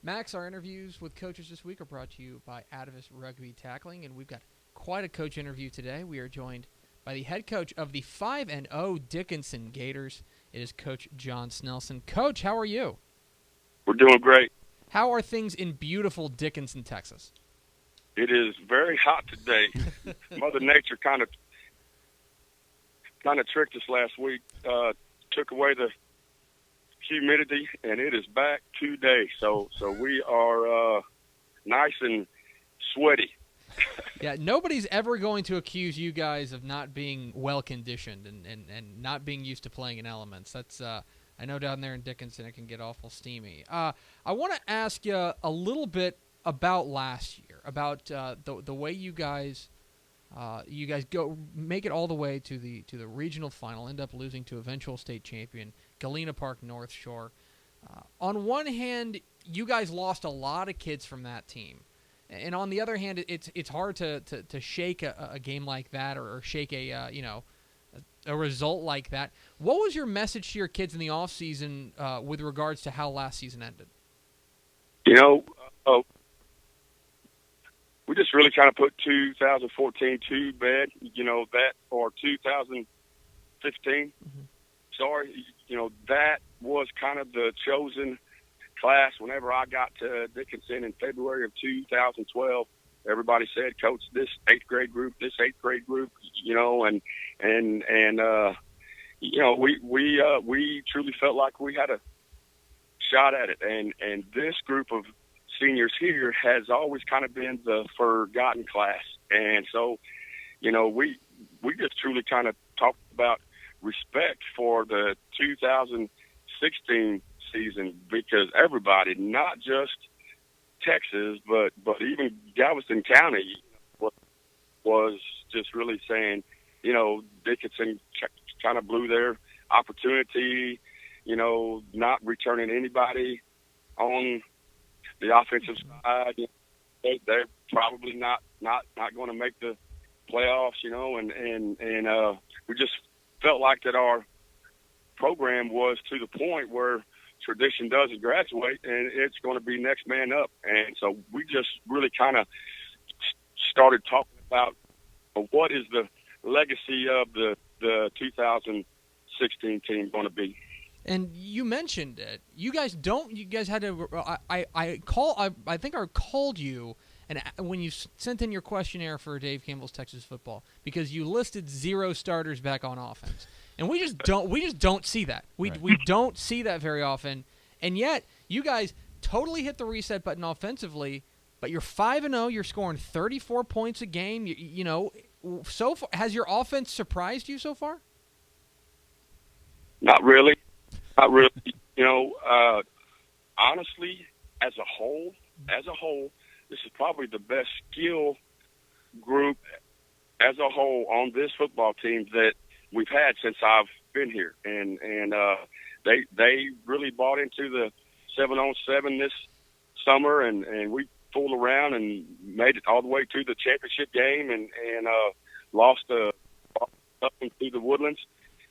Max, our interviews with coaches this week are brought to you by Atavis Rugby Tackling, and we've got quite a coach interview today. We are joined by the head coach of the 5-0 Dickinson Gators. It is Coach John Snelson. Coach, how are you? We're doing great. How are things in beautiful Dickinson, Texas? It is very hot today. Mother Nature kind of tricked us last week, took away the humidity, and it is back today. So we are nice and sweaty. Yeah, nobody's ever going to accuse you guys of not being well-conditioned and not being used to playing in elements. That's I know down there in Dickinson it can get awful steamy. I want to ask you a little bit about last year, about the way you guys go make it all the way to the regional final, end up losing to eventual state champion Galena Park North Shore. On one hand, you guys lost a lot of kids from that team. And on the other hand, it's hard to shake a game like that or shake a result like that. What was your message to your kids in the off season with regards to how last season ended? We just really kind of put 2014 to bed. That or 2015. Mm-hmm. Sorry, that was kind of the chosen class. Whenever I got to Dickinson in February of 2012, everybody said, "Coach, this eighth grade group, we truly felt like we had a shot at it. And this group of seniors here has always kind of been the forgotten class. And so, we just truly kind of talked about respect for the 2016 season, because everybody, not just Texas, but even Galveston County was just really saying, Dickinson kind of blew their opportunity, not returning anybody on the offensive side. They're probably not going to make the playoffs, and we just felt like that our program was to the point where tradition doesn't graduate, and it's going to be next man up. And so we just really kind of started talking about what is the legacy of the 2016 team going to be. And you mentioned it. You guys had to. I think I called you, and when you sent in your questionnaire for Dave Campbell's Texas Football, because you listed 0 starters back on offense, and we just don't see that. We don't see that very often, and yet you guys totally hit the reset button offensively. But you're 5-0. You're scoring 34 points a game. So far, has your offense surprised you so far? Not really. Honestly, as a whole, this is probably the best skill group as a whole on this football team that we've had since I've been here. And they really bought into the 7-on-7 this summer, and we fooled around and made it all the way to the championship game and lost up into the Woodlands.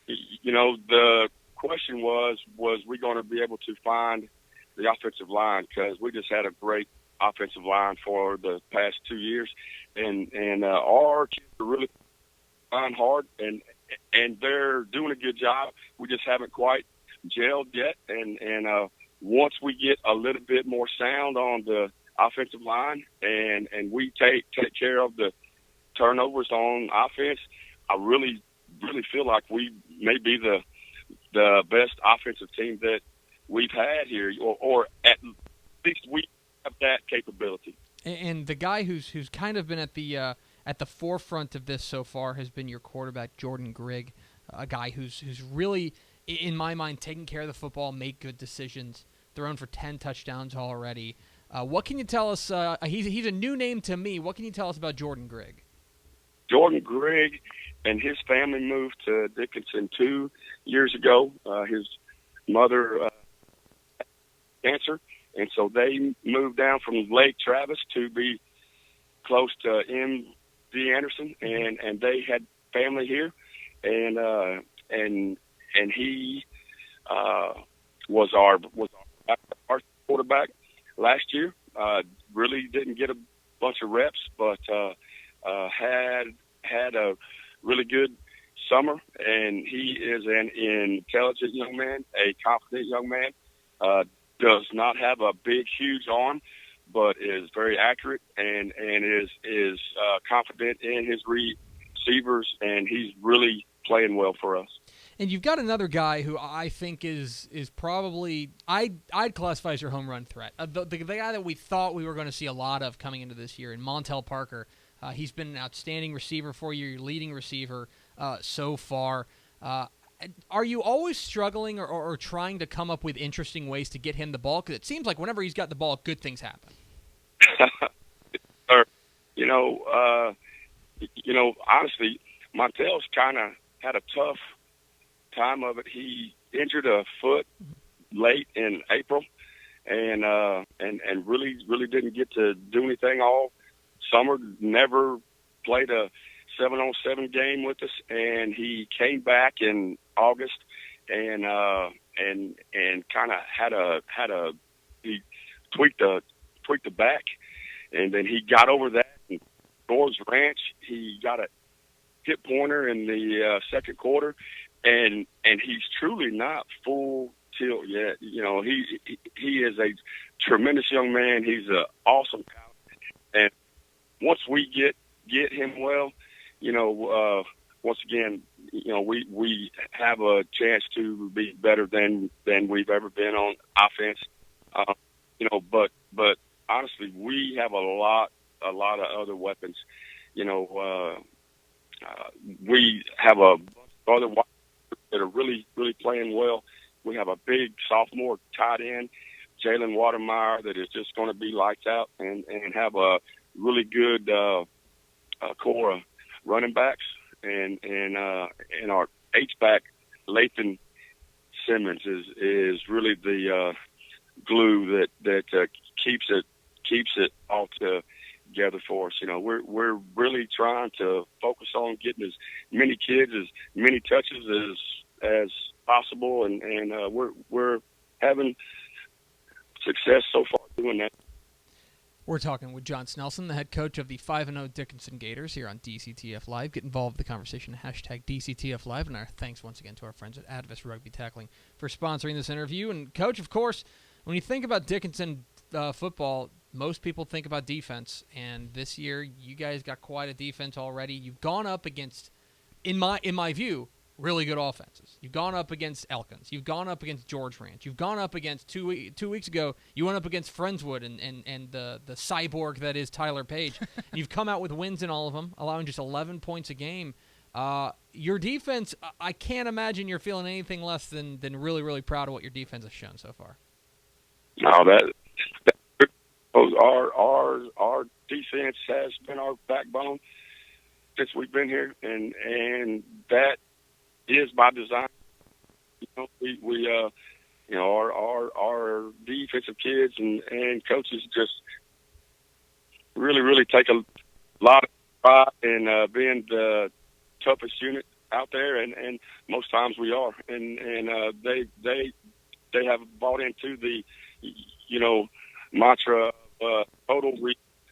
The question was we going to be able to find the offensive line, because we just had a great offensive line for the past 2 years, and our kids are really trying hard, and they're doing a good job. We just haven't quite gelled yet, and once we get a little bit more sound on the offensive line and we take care of the turnovers on offense, I really feel like we may be the best offensive team that we've had here, or at least we have that capability. And the guy who's kind of been at the forefront of this so far has been your quarterback, Jordan Grigg, a guy who's really, in my mind, taking care of the football, make good decisions, thrown for 10 touchdowns already. What can you tell us? He's a new name to me. What can you tell us about Jordan Grigg? Jordan Grigg and his family moved to Dickinson 2 years ago. His mother had cancer, and so they moved down from Lake Travis to be close to MD Anderson, and they had family here, and he was our quarterback last year. Really didn't get a bunch of reps, but had a really good summer, and he is an intelligent young man, a confident young man. Does not have a big, huge arm, but is very accurate and is confident in his receivers, and he's really playing well for us. And you've got another guy who I think is probably I'd classify as your home run threat. The guy that we thought we were going to see a lot of coming into this year, in Montel Parker. He's been an outstanding receiver for you, your leading receiver so far. Are you always struggling or trying to come up with interesting ways to get him the ball? Because it seems like whenever he's got the ball, good things happen. Honestly, Montel's kind of had a tough time of it. He injured a foot late in April, and really didn't get to do anything all summer. Never played a 7-on-7 game with us, and he came back in August and kind of he tweaked the back, and then he got over that. And Gore's Ranch, he got a hip pointer in the second quarter, and he's truly not full tilt yet. He is a tremendous young man. He's an awesome talent, and once we get him well, once again, we have a chance to be better than we've ever been on offense. But honestly, we have a lot of other weapons. We have a bunch of other wide that are really playing well. We have a big sophomore tight end, Jalen Watermeyer, that is just going to be lights out, and have a really good core of running backs, and our H-back, Lathan Simmons, is really the glue that keeps it all together for us. We're really trying to focus on getting as many kids, as many touches as possible, and we're having success so far doing that. We're talking with John Snelson, the head coach of the 5-0 Dickinson Gators here on DCTF Live. Get involved in the conversation, hashtag DCTF Live, and our thanks once again to our friends at Advis Rugby Tackling for sponsoring this interview. And, Coach, of course, when you think about Dickinson football, most people think about defense, and this year you guys got quite a defense already. You've gone up against, in my view, really good offenses. You've gone up against Elkins. You've gone up against George Ranch. You've gone up against two weeks ago. You went up against Friendswood and the cyborg that is Tyler Page. You've come out with wins in all of them, allowing just 11 points a game. Your defense, I can't imagine you're feeling anything less than really proud of what your defense has shown so far. No, our defense has been our backbone since we've been here, and that is by design. Our defensive kids and coaches just really take a lot of pride in being the toughest unit out there, and most times we are. And they have bought into the mantra of total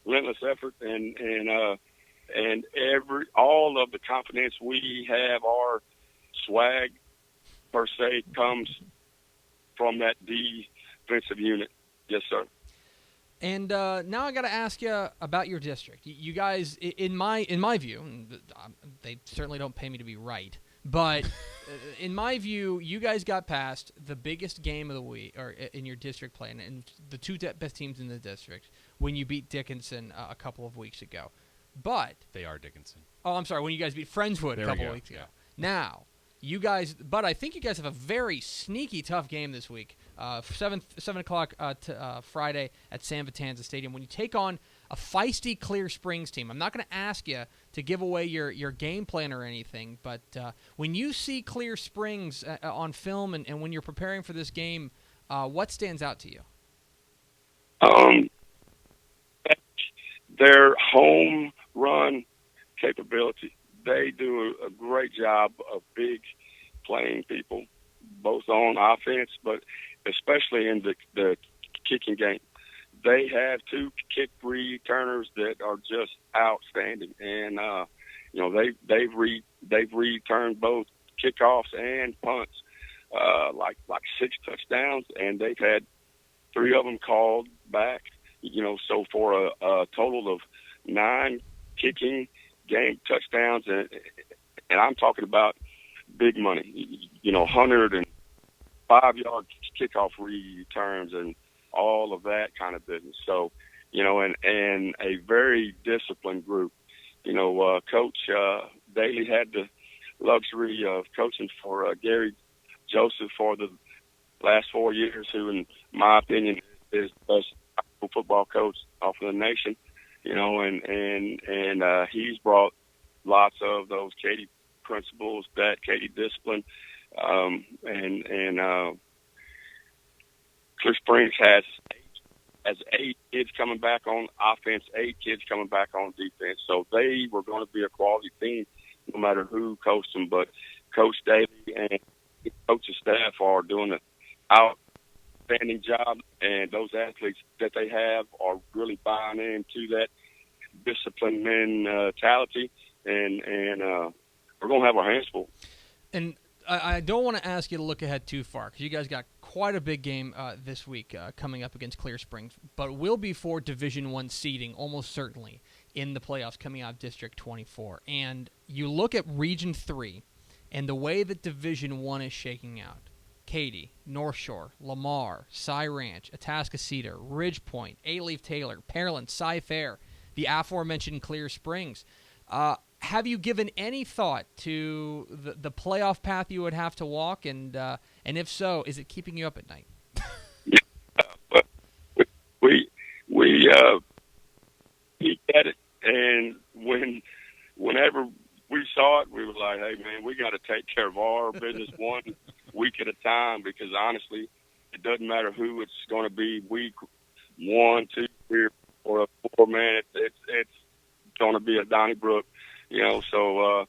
relentless effort, and all of the confidence we have, our swag per se, comes from that defensive unit. Yes, sir. And now I got to ask you about your district. You guys, in my view, and they certainly don't pay me to be right, but in my view, you guys got past the biggest game of the week, or in your district play, and the two best teams in the district when you beat Dickinson a couple of weeks ago. But they are Dickinson. Oh, I'm sorry. When you guys beat Friendswood a couple of weeks ago. Yeah. Now, you guys, but I think you guys have a very sneaky tough game this week. 7 o'clock Friday at San Vitanza Stadium. When you take on a feisty Clear Springs team, I'm not going to ask you to give away your game plan or anything, but when you see Clear Springs on film and when you're preparing for this game, what stands out to you? Their home run capability. They do a great job of big playing people, both on offense, but especially in the kicking game. they have two kick returners that are just outstanding, and they've returned both kickoffs and punts, like 6 touchdowns, and they've had 3 of them called back. So for a total of 9 kicking game touchdowns, and I'm talking about big money, 105-yard kickoff returns and all of that kind of business. So, and a very disciplined group. Coach Daly had the luxury of coaching for Gary Joseph for the last 4 years, who, in my opinion, is the best football coach off of the nation. And he's brought lots of those Katy principles, that Katy discipline, and Clear Springs has 8 kids coming back on offense, 8 kids coming back on defense. So they were going to be a quality team no matter who coached them. But Coach Daly and the coaching staff are doing an outstanding job, and those athletes that they have are really buying into that discipline mentality, and we're going to have our hands full. And I don't want to ask you to look ahead too far, because you guys got quite a big game this week coming up against Clear Springs, but will be for Division I seeding almost certainly in the playoffs coming out of District 24. And you look at Region 3 and the way that Division I is shaking out. Katy, North Shore, Lamar, Cy Ranch, Atascocita, Ridge Point, A-Leaf Taylor, Pearland, Cy Fair, the aforementioned Clear Springs. Have you given any thought to the playoff path you would have to walk, and if so, is it keeping you up at night? But we peeked at it, and whenever we saw it, we were like, "Hey, man, we got to take care of our business one week at a time," because honestly, it doesn't matter who it's going to be. Week 1, 2, 3, or 4, man. It's going to be a Donnybrook. So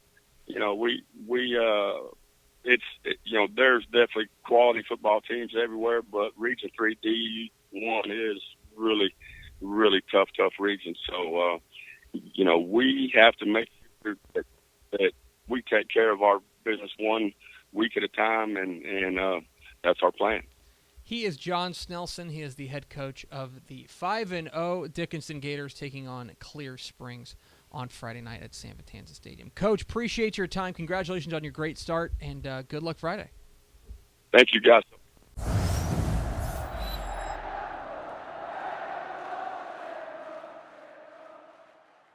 there's definitely quality football teams everywhere, but Region 3 D1 is really, really tough region. So, we have to make sure that we take care of our business one week at a time, and that's our plan. He is John Snelson. He is the head coach of the 5-0 Dickinson Gators, taking on Clear Springs on Friday night at San Vitanza Stadium. Coach, appreciate your time. Congratulations on your great start, and good luck Friday. Thank you, guys.